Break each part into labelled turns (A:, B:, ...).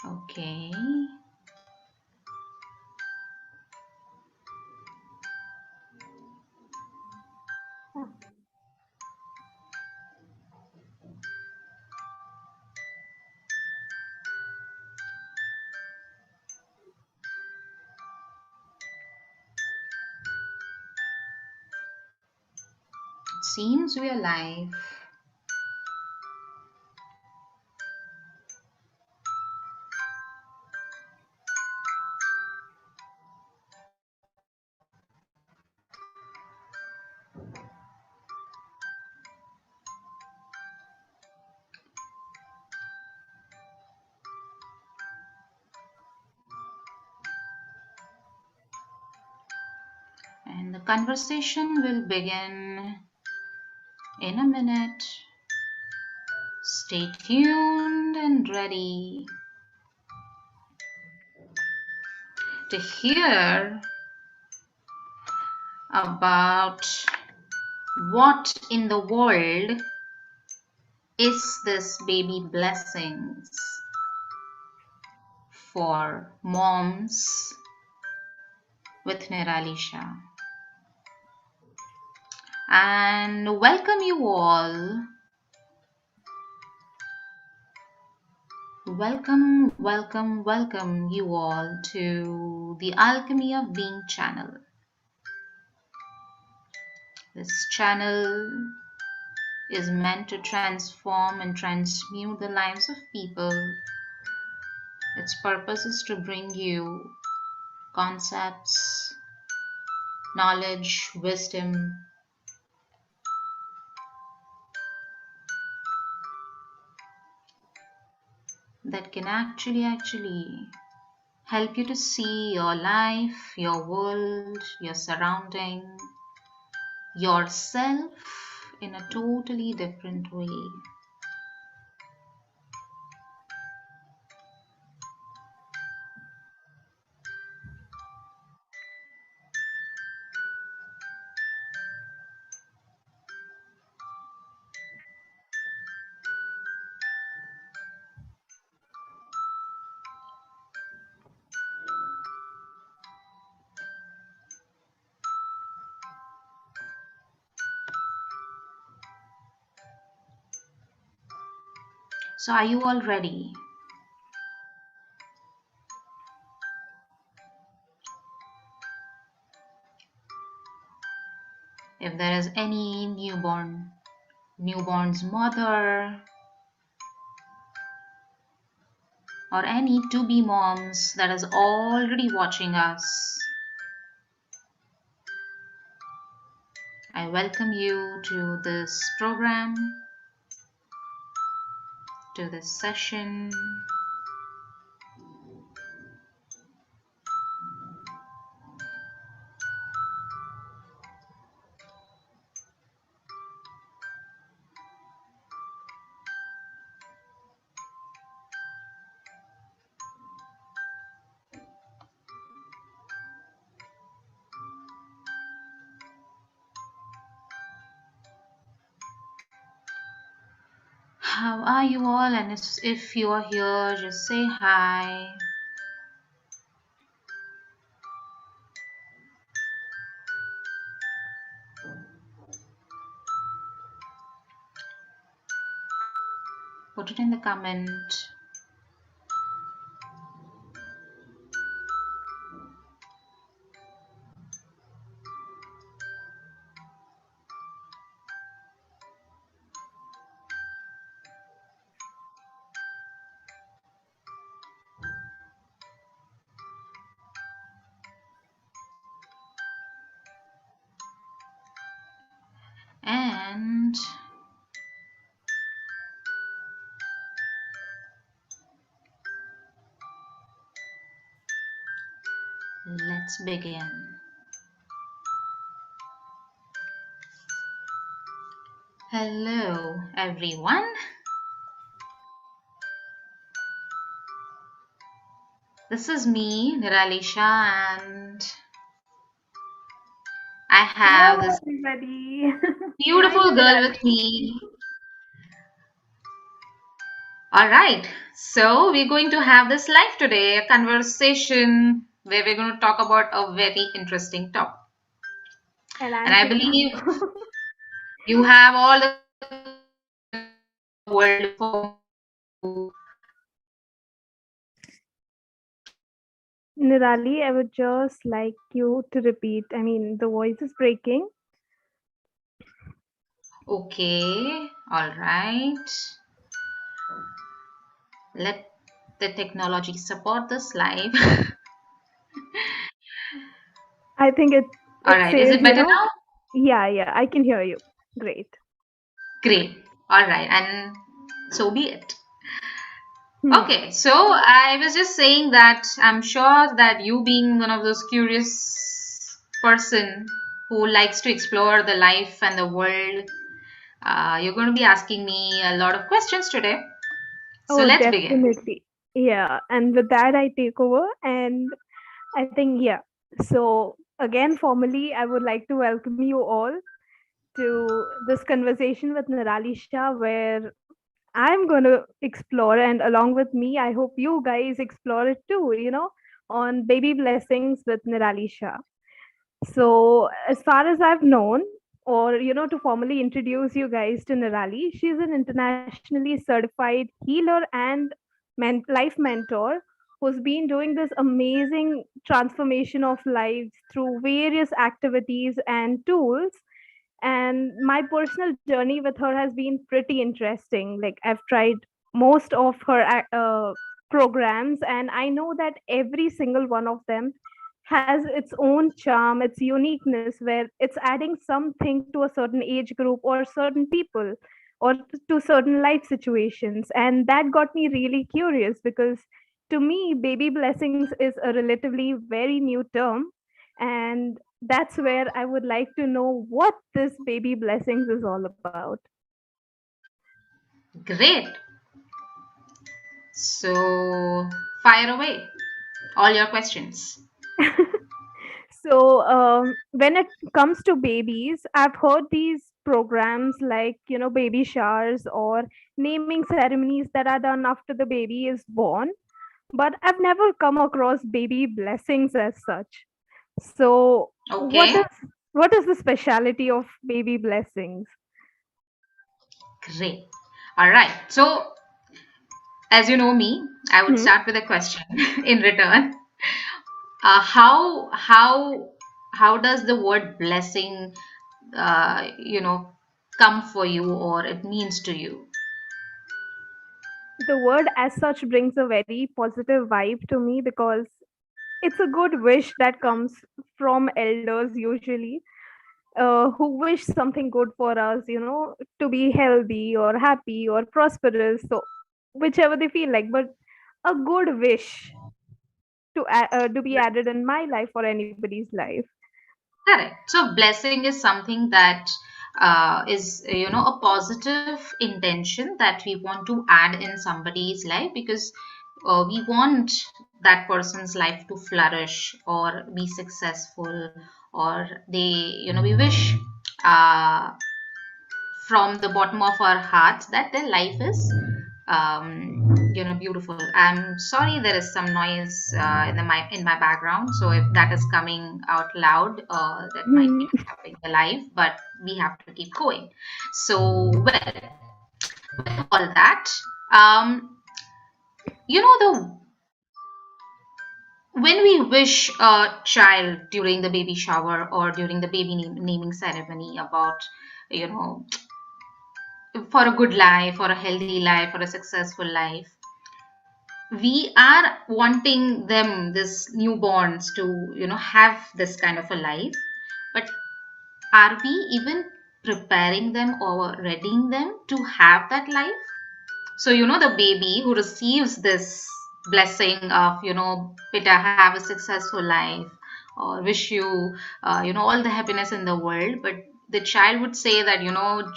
A: Okay. It seems we are live. And the conversation will begin in a minute. Stay tuned and ready to hear about what in the world is this baby blessings for moms with Nirali Shah. And welcome you all. Welcome you all to the Alchemy of Being channel. This channel is meant to transform and transmute the lives of people. Its purpose is to bring you concepts, knowledge, wisdom that can actually help you to see your life, your world, your surrounding, yourself in a totally different way. So are you all ready? If there is any newborn's mother, or any to-be moms that is already watching us, I welcome you to this program, to this session. How are you all? And if you are here, just say hi. Put it in the comment. And let's begin. Hello, everyone. This is me, Nirali Shah, and I have
B: Hello,
A: this
B: everybody. Hi,
A: beautiful girl with
B: Nirali.
A: me. All right. So we're going to have this live today, a conversation where we're going to talk about a very interesting topic.
B: And
A: And
B: I'm
A: I
B: too.
A: believe you have all the world for
B: Nirali, I would just like you to repeat. I mean, the voice is breaking.
A: okay. All right. Let the technology support this live.
B: I think it
A: All
B: it
A: right. Is
B: says,
A: it better now?
B: yeah, I can hear you. Great.
A: Great. All right. And so be it.
B: Hmm.
A: Okay, so I was just saying that I'm sure that you being one of those curious person who likes to explore the life and the world, you're going to be asking me a lot of questions today. So
B: Oh,
A: let's begin.
B: definitely. Yeah. And with that, I take over. And I think, yeah. So, again, formally, I would like to welcome you all to this conversation with Nirali Shah, where I'm going to explore, and along with me, I hope you guys explore it too, on Baby Blessings with Nirali Shah. So, as far as I've known, or to formally introduce you guys to Nirali, she's an internationally certified healer and life mentor who's been doing this amazing transformation of lives through various activities and tools. And my personal journey with her has been pretty interesting. Like, I've tried most of her programs, and I know that every single one of them has its own charm, its uniqueness, where it's adding something to a certain age group or certain people or to certain life situations. And that got me really curious because to me, baby blessings is a relatively very new term. And that's where I would like to know what this baby blessings is all about.
A: Great. So fire away all your questions.
B: So, when it comes to babies, I've heard these programs like, baby showers or naming ceremonies that are done after the baby is born, but I've never come across baby blessings as such. So,
A: Okay,
B: what is the speciality of baby blessings?
A: great. All right. So as you know me, I would
B: Hmm.
A: start with a question in return. How does the word blessing you know come for you or it means to you?
B: The word as such brings a very positive vibe to me because it's a good wish that comes from elders usually, who wish something good for us, to be healthy or happy or prosperous. So, whichever they feel like, but a good wish to be added in my life or anybody's life.
A: Correct. So blessing is something that is a positive intention that we want to add in somebody's life because we want that person's life to flourish or be successful, or we wish uh, from the bottom of our hearts that their life is beautiful. I'm sorry, there is some noise in my background, so if that is coming out loud, that might be
B: Hmm.
A: disturbing the live, but we have to keep going. So well, with all that, um the when we wish a child during the baby shower or during the baby naming ceremony about you know for a good life or a healthy life or a successful life, we are wanting them, this newborns, to have this kind of a life. But are we even preparing them or readying them to have that life? So the baby who receives this blessing of beta, have a successful life, or wish you all the happiness in the world, but the child would say that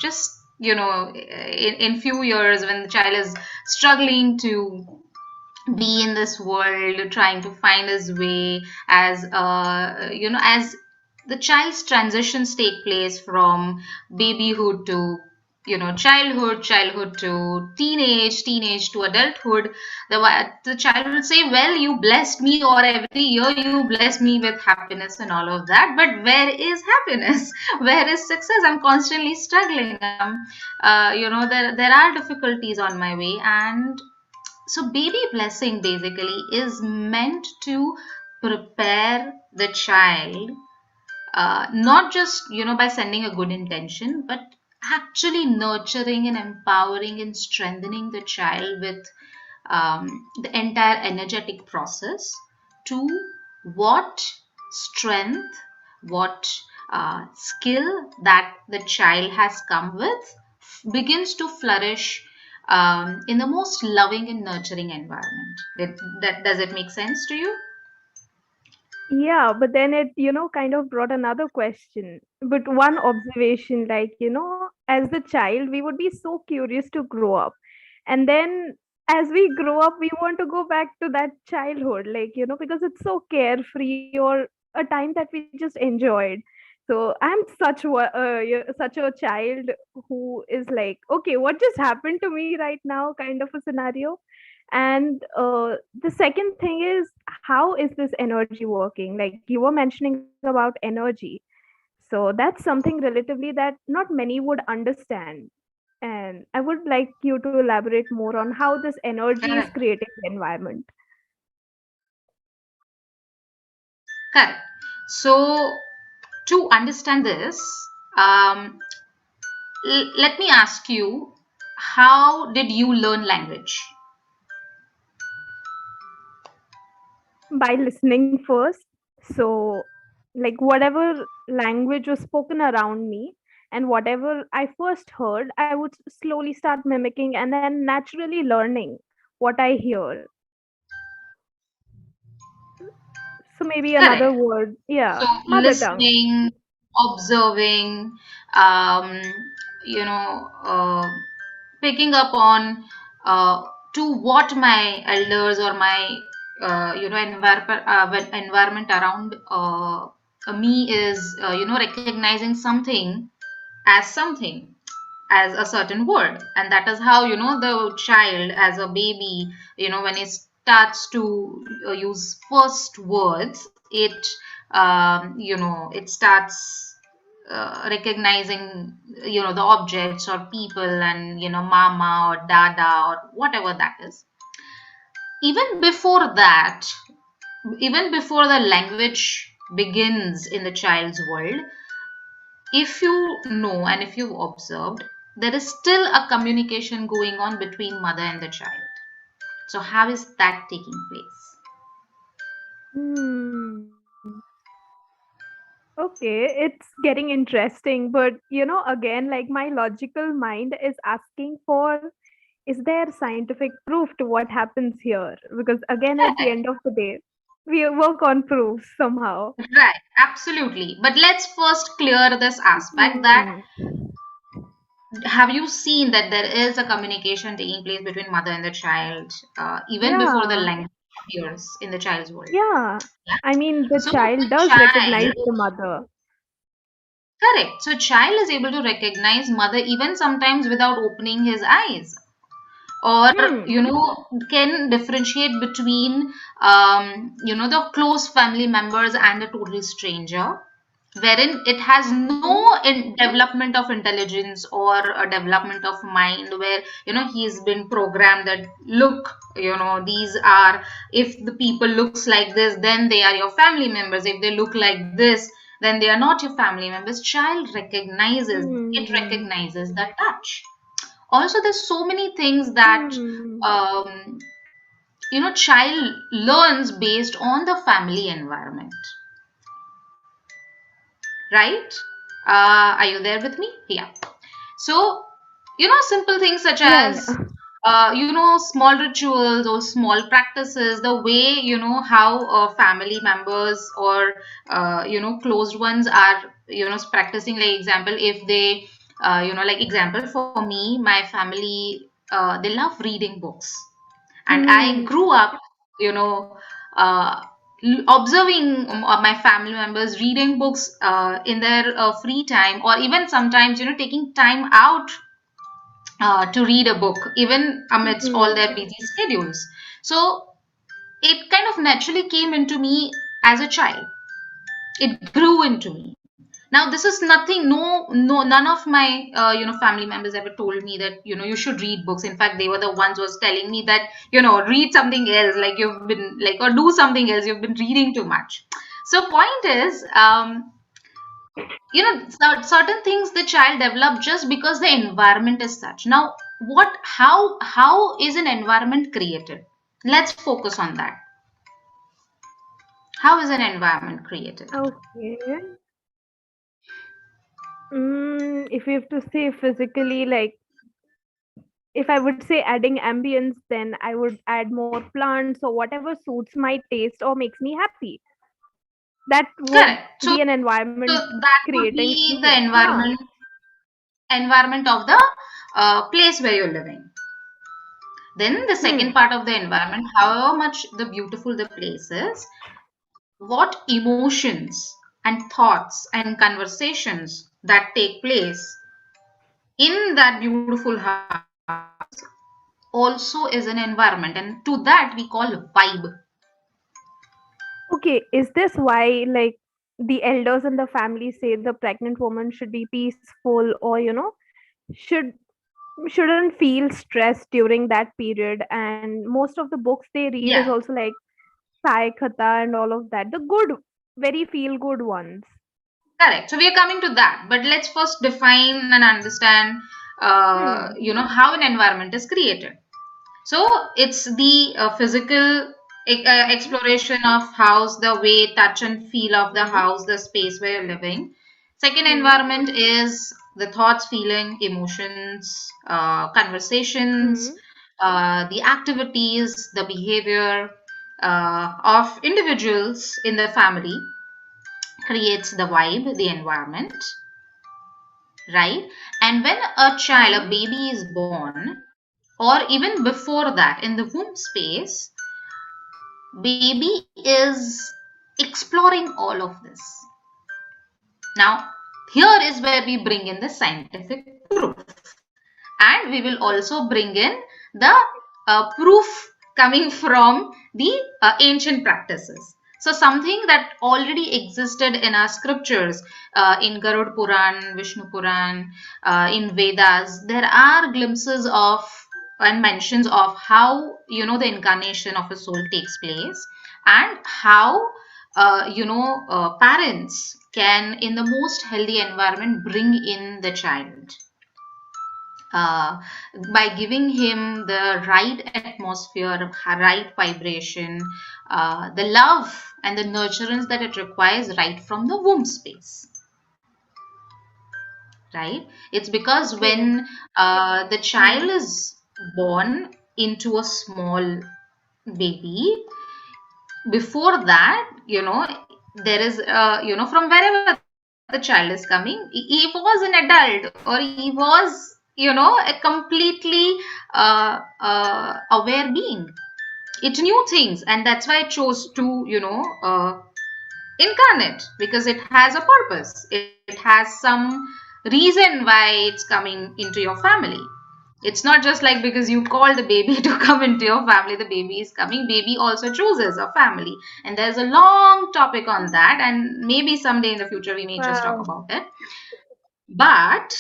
A: just in few years, when the child is struggling to be in this world, trying to find his way, as the child's transitions take place from babyhood to childhood to teenage to adulthood, the child will say, well, you blessed me, or every year you bless me with happiness and all of that, but where is happiness? Where is success? I'm constantly struggling. There are difficulties on my way. And so baby blessing basically is meant to prepare the child, not just by sending a good intention, but actually nurturing and empowering and strengthening the child with the entire energetic process to what strength, what skill that the child has come with begins to flourish in the most loving and nurturing environment. Does it make sense to you?
B: Yeah, but then it, kind of brought another question. But one observation, like, as the child, we would be so curious to grow up. And then as we grow up, we want to go back to that childhood, like, because it's so carefree or a time that we just enjoyed. So I'm such a child who is like, okay, what just happened to me right now, kind of a scenario. And the second thing is, how is this energy working? Like you were mentioning about energy. So that's something relatively that not many would understand. And I would like you to elaborate more on how this energy is
A: Correct.
B: creating the environment.
A: Correct. So, to understand this, um, let me ask you, how did you learn language?
B: By listening first. So, like whatever language was spoken around me and whatever I first heard, I would slowly start mimicking and then naturally learning what I hear. So maybe another
A: Correct.
B: word.
A: So,
B: Yeah, mother tongue.
A: listening, observing, um, you know, picking up on uh, to what my elders or my environment around me is recognizing something as a certain word. And that is how the child as a baby, when it starts to use first words, it starts recognizing the objects or people, and mama or dada or whatever that is. Even before that, even before the language begins in the child's world, if you know and if you've observed, there is still a communication going on between mother and the child. So how is that taking place?
B: Hmm. Okay, it's getting interesting, but again, like my logical mind is asking for, is there scientific proof to what happens here? Because again, at the
A: Correct.
B: end of the day, we work on proofs somehow.
A: Right, absolutely. But let's first clear this aspect that,
B: Hmm.
A: have you seen that there is a communication taking place between mother and the child, even before the
B: Yeah,
A: language appears in the child's world?
B: yeah.
A: Yeah.
B: I mean, the
A: So the
B: child does recognize
A: child,
B: the mother.
A: correct. So child is able to recognize mother even sometimes without opening his eyes, or
B: Hmm.
A: can differentiate between the close family members and a total stranger, wherein it has
B: Hmm.
A: no development of intelligence or a development of mind, where he's been programmed that, look, these are, if the people looks like this, then they are your family members, if they look like this, then they are not your family members. Child recognizes, it
B: Hmm.
A: recognizes the touch. Also, there's so many things that
B: Hmm.
A: um, child learns based on the family environment, right? Are you there with me? Yeah. So, simple things such
B: Yeah,
A: as,
B: yeah.
A: small rituals or small practices, the way, how family members or, closed ones are, practicing. Like, example, if they, like, example for me, my family, they love reading books. And I
B: Hmm.
A: grew up, you know, uh, observing my family members reading books in their free time, or even sometimes taking time out to read a book, even amidst all
B: Hmm.
A: their busy schedules. So it kind of naturally came into me as a child. It grew into me. Now this is nothing, no, none of my family members ever told me that you should read books. In fact, they were the ones who was telling me that read something else, like you've been like, or do something else, you've been reading too much. So point is, certain things the child develop just because the environment is such. Now what how is an environment created? Let's focus on that. How is an environment created?
B: Okay. If you have to say physically, like if I would say adding ambience, then I would add more plants or whatever suits my taste or makes me happy. That would
A: Correct.
B: be an
A: So
B: environment
A: that would
B: creating
A: be the
B: me. Yeah.
A: environment of the place where you're living. Then the second
B: Hmm.
A: part of the environment, however much the beautiful the place is, what emotions and thoughts and conversations that take place in that beautiful house also is an environment, and to that we call vibe.
B: Okay. Is this why, like, the elders in the family say the pregnant woman should be peaceful, or should shouldn't feel stressed during that period? And most of the books they read is
A: Yeah,
B: also like Sai Khatha and all of that. The good, very feel good ones.
A: correct. So we are coming to that, but let's first define and understand,
B: Hmm.
A: how an environment is created. So it's the physical exploration of house, the way, touch, and feel of the
B: Hmm.
A: house, the space where you're living. Second
B: Hmm.
A: environment is the thoughts, feeling, emotions, conversations,
B: Hmm.
A: the activities, the behavior of individuals in the family creates the vibe, the environment, right? And when a child, a
B: Hmm.
A: baby is born, or even before that, in the womb space, baby is exploring all of this. Now, here is where we bring in the scientific proof, and we will also bring in the proof coming from the ancient practices. So, something that already existed in our scriptures, in Garud Puran, Vishnu Puran, in Vedas, there are glimpses of and mentions of how the incarnation of a soul takes place, and how parents can, in the most healthy environment, bring in the child uh, by giving him the right atmosphere, right vibration, the love and the nurturance that it requires right from the womb space. Right? It's because
B: Okay.
A: when the child
B: Hmm.
A: is born into a small baby, before that, there is, from wherever the child is coming, he was an adult, or he was, a completely aware being. It knew things, and that's why it chose to, incarnate, because it has a purpose. It has some reason why it's coming into your family. It's not just like because you call the baby to come into your family, the baby is coming. Baby also chooses a family. And there's a long topic on that. And maybe someday in the future we may just talk
B: Wow.
A: about it. But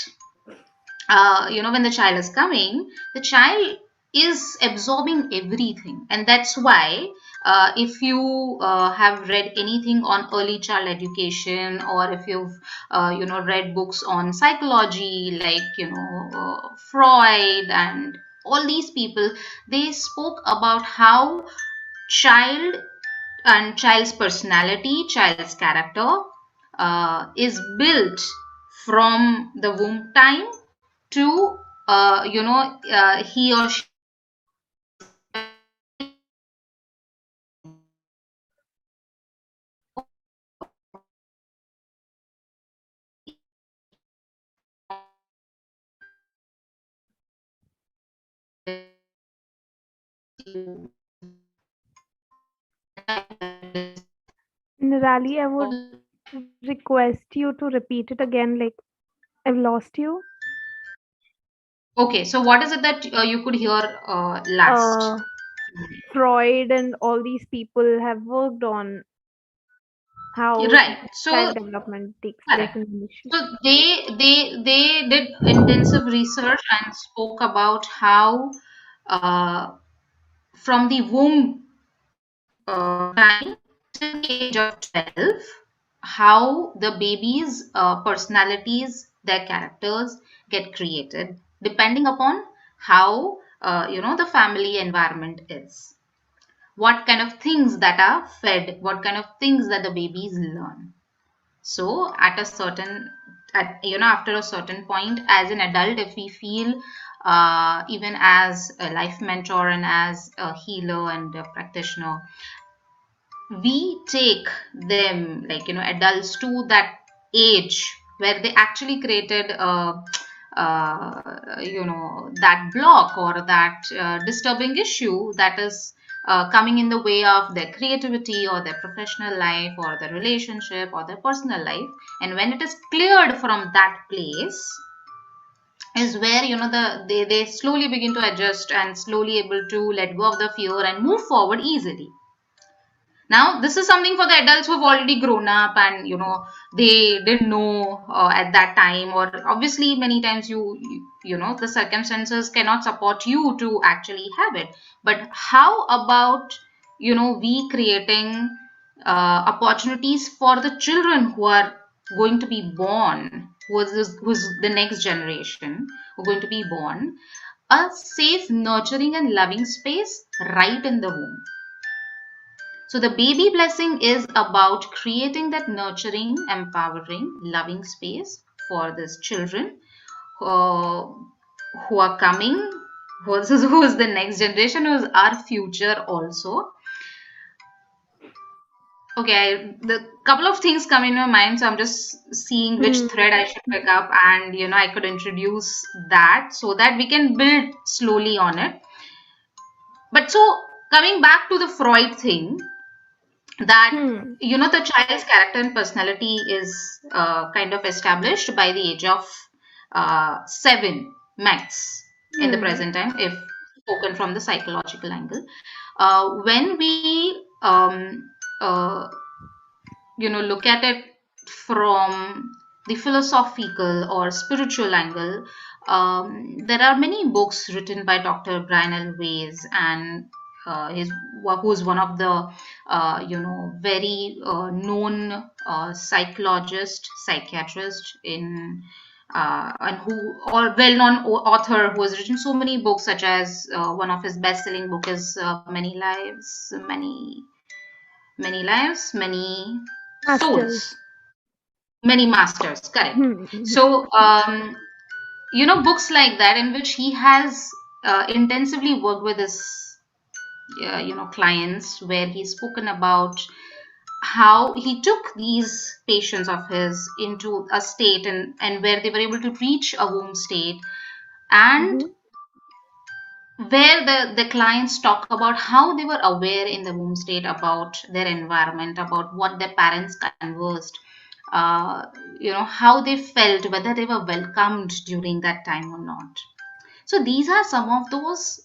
A: when the child is coming, the child is absorbing everything. And that's why, if you have read anything on early child education, or if you've read books on psychology, like Freud and all these people, they spoke about how child and child's personality, child's character, is built from the womb time to he or she is
B: Nirali, I would request you to repeat it again. Like, I've lost you.
A: Okay, so what is it that you could hear last?
B: uh, Freud and all these people have worked on how
A: Right. So
B: child development takes place
A: correct.
B: in the nation.
A: So they did intensive research and spoke about how uh, from the womb time till the age of 12, how the babies' personalities, their characters get created depending upon how the family environment is. What kind of things that are fed, what kind of things that the babies learn. So at a certain, after a certain point, as an adult, if we feel even as a life mentor and as a healer and a practitioner, we take them, like adults, to that age where they actually created that block or that disturbing issue that is coming in the way of their creativity or their professional life or their relationship or their personal life. And when it is cleared from that place is where they slowly begin to adjust and slowly able to let go of the fear and move forward easily. Now this is something for the adults who have already grown up and they didn't know at that time, or obviously many times the circumstances cannot support you to actually have it. But how about we creating opportunities for the children who are going to be born, who's the next generation who are going to be born, a safe, nurturing and loving space right in the womb. So the baby blessing is about creating that nurturing, empowering, loving space for these children uh, who are coming, who's the next generation, who's our future also. Okay, the couple of things come in my mind, so I'm just seeing which
B: Hmm.
A: thread I should pick up, and I could introduce that so that we can build slowly on it. But so coming back to the Freud thing, that
B: Hmm.
A: the child's character and personality is kind of established by the age of 7 max in the
B: Hmm.
A: present time, if spoken from the psychological angle. When we look at it from the philosophical or spiritual angle, there are many books written by Dr. Brian L. Weiss, and who's one of the very known psychologist, psychiatrist in and who or well-known author who has written so many books, such as one of his best-selling book is Many Lives, Many
B: Masters.
A: Souls, Many Masters, correct.
B: Hmm.
A: So, books like that in which he has intensively worked with his, clients, where he's spoken about how he took these patients of his into a state and where they were able to reach a womb state, and
B: Hmm.
A: where the clients talk about how they were aware in the womb state about their environment, about what their parents conversed, uh, how they felt, whether they were welcomed during that time or not. So these are some of those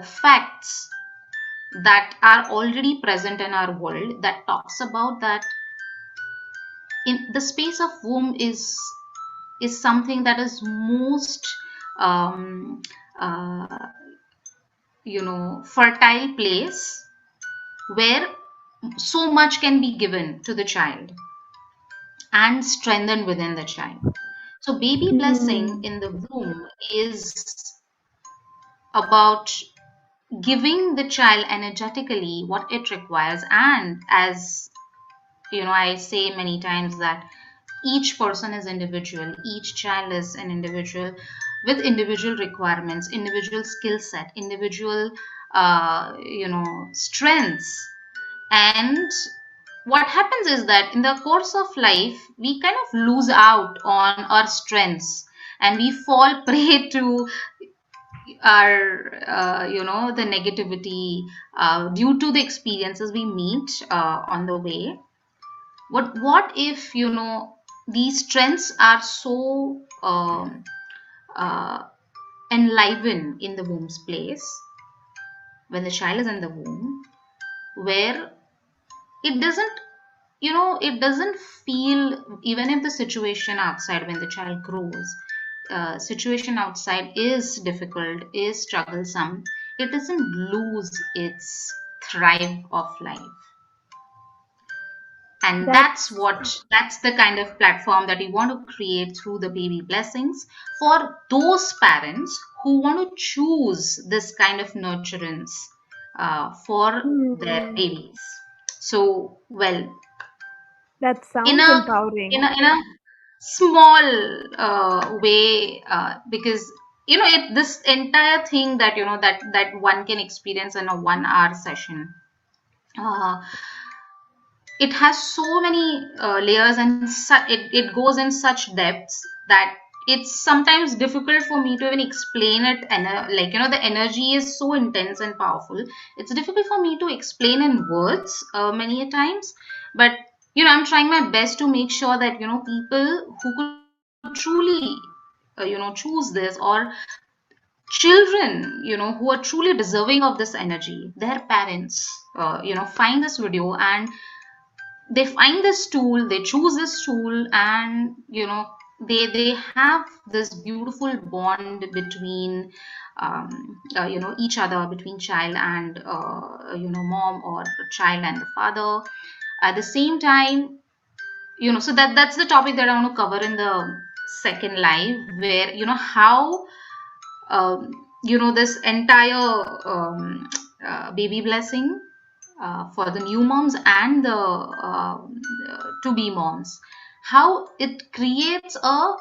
A: facts that are already present in our world, that talks about that in the space of womb is something that is most um, uh, fertile place where so much can be given to the child and strengthened within the child. So baby blessing
B: Hmm.
A: in the womb is about giving the child energetically what it requires. And as I say many times that each person is individual, each child is an individual with individual requirements, individual skill set, individual strengths. And what happens is that in the course of life we kind of lose out on our strengths and we fall prey to our the negativity due to the experiences we meet on the way. What if these strengths are so uh, enliven in the womb's place, when the child is in the womb, where it doesn't, it doesn't feel, even if the situation outside when the child grows, situation outside is difficult, is troublesome, it doesn't lose its thrive of life. And
B: That's
A: that's the kind of platform that we want to create through the baby blessings for those parents who want to choose this kind of nurturance for their
B: hmm,
A: babies. So, well,
B: that
A: in
B: sounds
A: a
B: empowering.
A: in a small way, because this entire thing that that one can experience in a 1 hour session, uh, it has so many layers, and it goes in such depths that it's sometimes difficult for me to even explain it. And like the energy is so intense and powerful, it's difficult for me to explain in words many a times. But I'm trying my best to make sure that people who could truly choose this, or children who are truly deserving of this energy, their parents find this video, and they find this tool, they choose this tool, and they have this beautiful bond between each other, between child and mom, or child and the father. At the same time, so that's the topic that I want to cover in the second live, where how this entire baby blessing for the new moms and the to be moms, how it creates a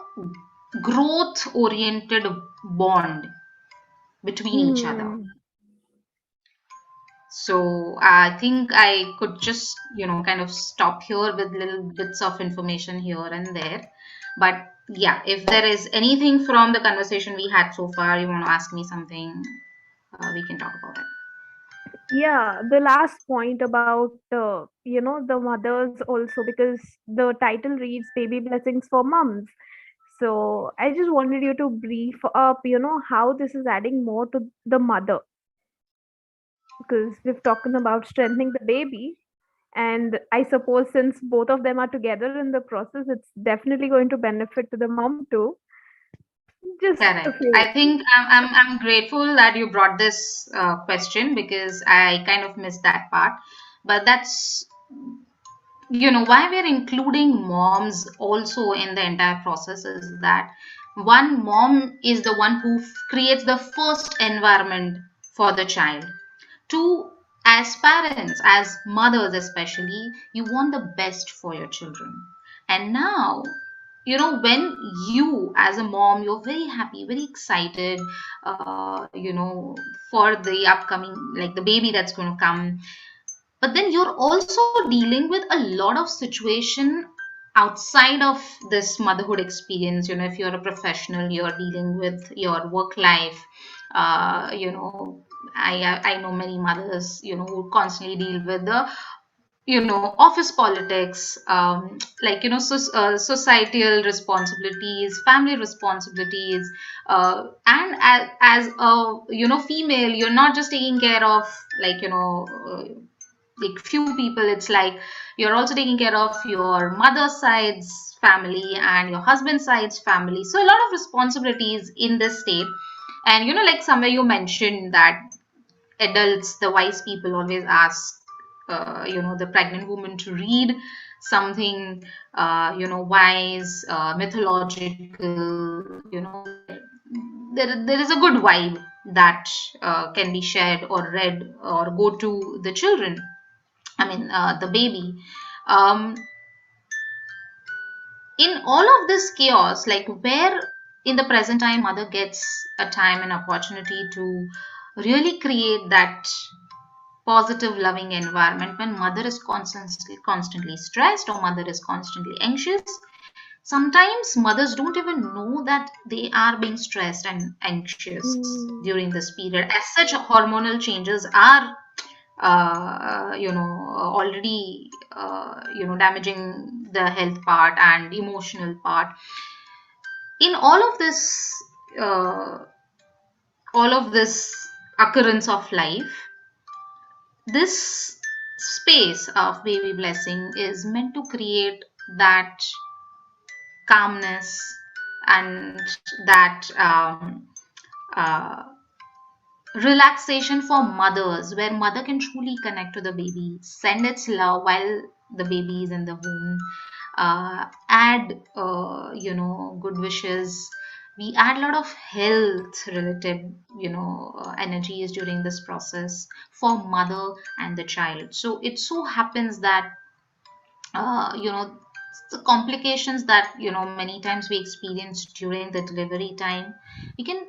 A: growth oriented bond between each other.
B: Hmm.
A: So I think I could just kind of stop here with little bits of information here and there. But yeah, if there is anything from the conversation we had so far, you want to ask me something, we can talk about it.
B: Yeah, the last point about the mothers also, because the title reads "Baby Blessings for Moms." So I just wanted you to brief up, how this is adding more to the mother, because we've talked about strengthening the baby, and I suppose since both of them are together in the process, it's definitely going to benefit to the mom too. Just a
A: Correct.
B: few.
A: I think I'm grateful that you brought this question, because I kind of missed that part. But that's why we're including moms also in the entire process, is that one mom is the one who creates the first environment for the child. Two, as parents, as mothers especially, you want the best for your children. And now, when you as a mom, you're very happy, very excited, for the upcoming, like the baby that's going to come. But then you're also dealing with a lot of situation outside of this motherhood experience. If you're a professional, you're dealing with your work life. I know many mothers who constantly deal with the office politics, like societal responsibilities, family responsibilities, and as a female, you're not just taking care of, like like few people. It's like you're also taking care of your mother's side's family and your husband's side's family, so a lot of responsibilities in this state. And like somewhere you mentioned that adults, the wise people, always ask the pregnant woman to read something wise, mythological. There is a good vibe that can be shared or read or go to the children, I mean the baby. um, in all of this chaos, like where in the present time mother gets a time and opportunity to really create that positive loving environment, when mother is constantly stressed, or mother is constantly anxious. Sometimes mothers don't even know that they are being stressed and anxious
B: Hmm.
A: during this period, as such hormonal changes are already damaging the health part and emotional part. In all of this, uh, all of this occurrence of life, this space of baby blessing is meant to create that calmness and that uh, relaxation for mothers, where mother can truly connect to the baby, send its love while the baby is in the womb, add good wishes. We add a lot of health related energies during this process for mother and the child. So it so happens that uh, you know the complications that many times we experience during the delivery time, we can,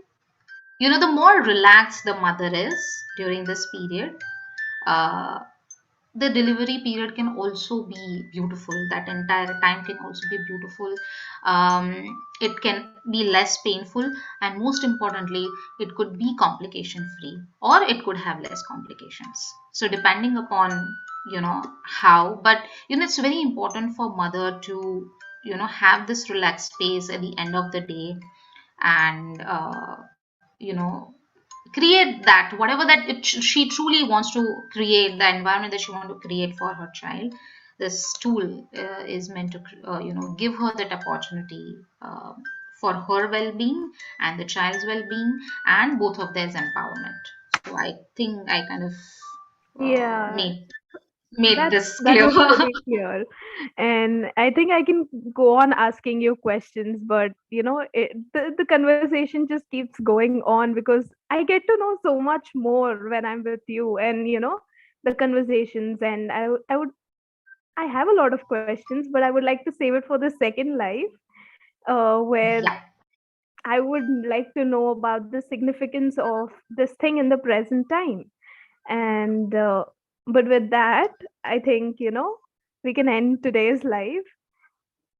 A: the more relaxed the mother is during this period, uh, the delivery period can also be beautiful. That entire time can also be beautiful. It can be less painful, and most importantly, it could be complication free, or it could have less complications. So, depending upon how, but it's very important for mother to have this relaxed space at the end of the day, and create that whatever that she truly wants to create, the environment that she wants to create for her child. This tool is meant to give her that opportunity for her well-being and the child's well-being, and both of theirs empowerment. So I think I kind of
B: Yeah,
A: made this
B: that
A: clear.
B: was pretty clear. And I think I can go on asking you questions, but the conversation just keeps going on because I get to know so much more when I'm with you, and the conversations. And I have a lot of questions, but I would like to save it for the second life, where
A: Yeah,
B: I would like to know about the significance of this thing in the present time. And but with that, I think we can end today's live.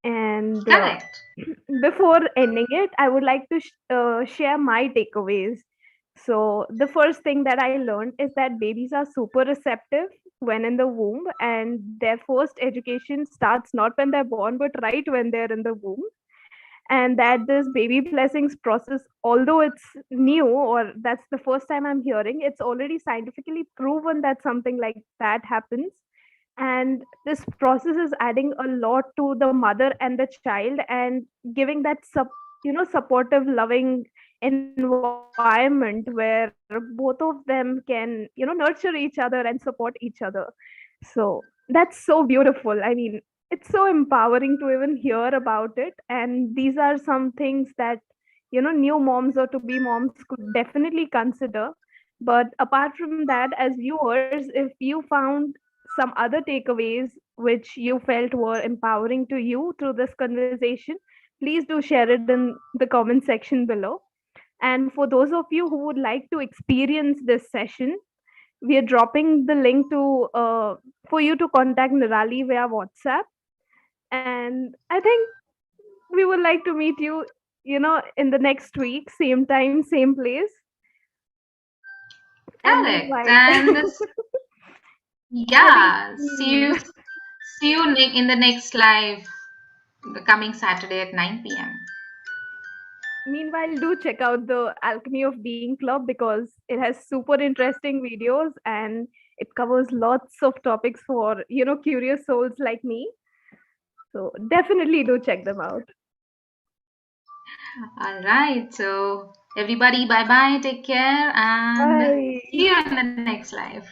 B: And
A: correct.
B: before ending it, I would like to share my takeaways. So the first thing that I learned is that babies are super receptive when in the womb, and their first education starts not when they're born, but right when they're in the womb. And that this baby blessings process, although it's new, or that's the first time I'm hearing, it's already scientifically proven that something like that happens. And this process is adding a lot to the mother and the child, and giving that supportive, loving environment where both of them can nurture each other and support each other. So that's so beautiful. I mean, it's so empowering to even hear about it. And these are some things that new moms or to be moms could definitely consider. But apart from that, as viewers, if you found some other takeaways which you felt were empowering to you through this conversation, please do share it in the comment section below. And for those of you who would like to experience this session, we are dropping the link to for you to contact Nirali via WhatsApp. And I think we would like to meet you, in the next week, same time, same place. And
A: Correct.
B: meanwhile,
A: And this,
B: I think
A: yeah, see you in the next live, the coming Saturday at 9 p.m.
B: meanwhile, do check out the Alchemy of Being Club because it has super interesting videos, and it covers lots of topics for curious souls like me. So definitely do check them out.
A: All right. So, everybody, bye bye. Take care and
B: Bye.
A: see you in the next live.